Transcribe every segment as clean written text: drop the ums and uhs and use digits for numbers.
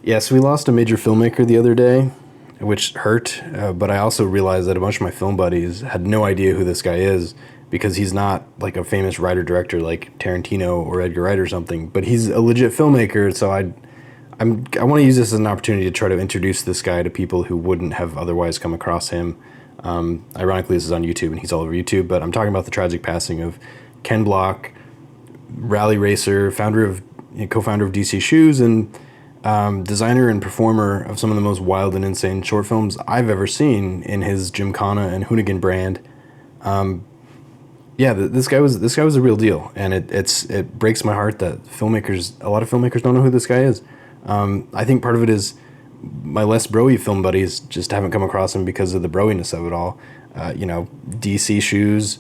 Yeah, so we lost a major filmmaker the other day, which hurt. But I also realized that a bunch of my film buddies had no idea who this guy is because he's not like a famous writer director like Tarantino or Edgar Wright or something. But he's a legit filmmaker, so I want to use this as an opportunity to try to introduce this guy to people who wouldn't have otherwise come across him. Ironically, this is on YouTube and he's all over YouTube. But I'm talking about the tragic passing of Ken Block, rally racer, co-founder of DC Shoes, and designer and performer of some of the most wild and insane short films I've ever seen in his Gymkhana and Hoonigan brand. Yeah, this guy was a real deal, and it breaks my heart that a lot of filmmakers don't know who this guy is. I think part of it is my less broy film buddies just haven't come across him because of the broiness of it all. DC Shoes,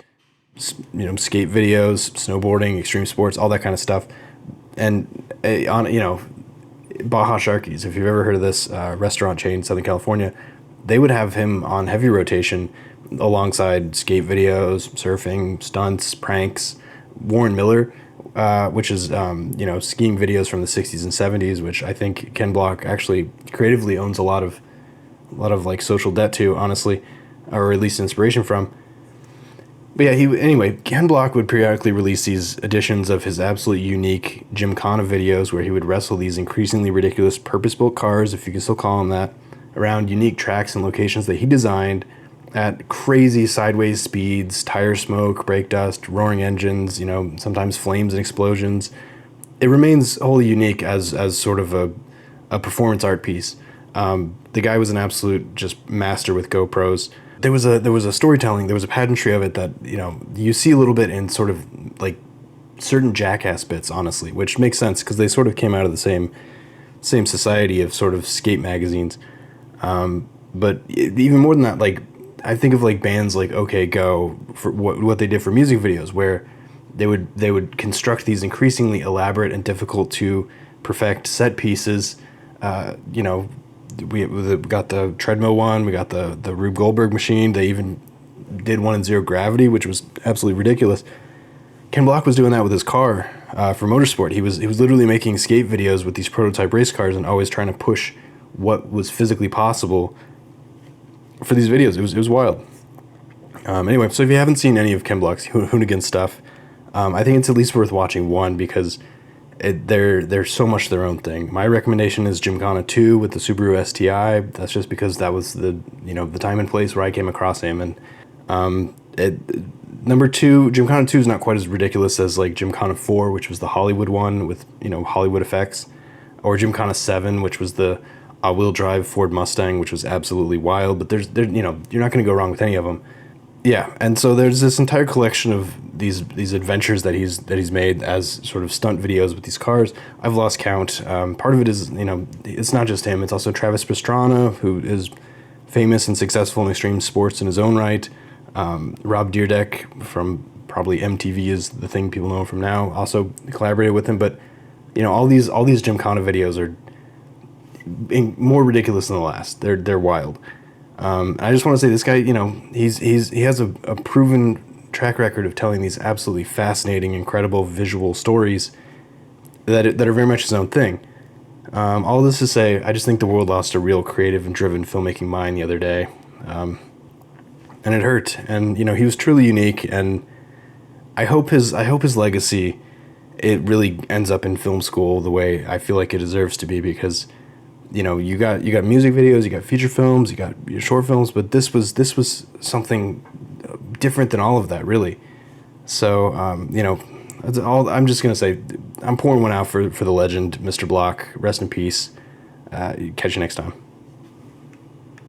skate videos, snowboarding, extreme sports, all that kind of stuff, and Baja Sharkies, if you've ever heard of this restaurant chain in Southern California, they would have him on heavy rotation alongside skate videos, surfing, stunts, pranks. Warren Miller, which is skiing videos from the 60s and 70s, which I think Ken Block actually creatively owns a lot of like social debt to, honestly, or at least inspiration from. But yeah, Ken Block would periodically release these editions of his absolutely unique Gymkhana videos where he would wrestle these increasingly ridiculous purpose-built cars, if you can still call them that, around unique tracks and locations that he designed at crazy sideways speeds, tire smoke, brake dust, roaring engines, sometimes flames and explosions. It remains wholly unique as sort of a performance art piece. The guy was an absolute just master with GoPros. There was a storytelling, there was a pageantry of it that, you see a little bit in sort of like certain Jackass bits, honestly, which makes sense because they sort of came out of the same society of sort of skate magazines. But even more than that, like I think of like bands like OK Go for what they did for music videos, where they would construct these increasingly elaborate and difficult to perfect set pieces. We got the treadmill one, we got the Rube Goldberg machine. They even did one in zero gravity, which was absolutely ridiculous. Ken Block was doing that with his car for motorsport. He was literally making skate videos with these prototype race cars and always trying to push what was physically possible for these videos. It was wild. Anyway, so if you haven't seen any of Ken Block's Hoonigan stuff, I think it's at least worth watching one because they're so much their own thing. My recommendation is Gymkhana 2 with the Subaru STI. That's just because that was the time and place where I came across him. And number 2, Gymkhana 2 is not quite as ridiculous as like Gymkhana 4, which was the Hollywood one with Hollywood effects, or Gymkhana 7, which was the all-wheel drive Ford Mustang, which was absolutely wild. But you're not going to go wrong with any of them. Yeah, and so there's this entire collection of these adventures that he's made as sort of stunt videos with these cars. I've lost count. Part of it is, it's not just him. It's also Travis Pastrana, who is famous and successful in extreme sports in his own right. Rob Dyrdek from probably MTV is the thing people know him from now. Also collaborated with him, but all these Gymkhana videos are more ridiculous than the last. They're wild. I just want to say this guy, he has a proven track record of telling these absolutely fascinating, incredible visual stories that are very much his own thing. All this to say, I just think the world lost a real creative and driven filmmaking mind the other day, and it hurt. And he was truly unique, and I hope his legacy, it really ends up in film school the way I feel like it deserves to be, because you got music videos, you got feature films, you got your short films, but this was something different than all of that, really. So that's all. I'm just gonna say I'm pouring one out for the legend, Mr. Block. Rest in peace. Catch you next time.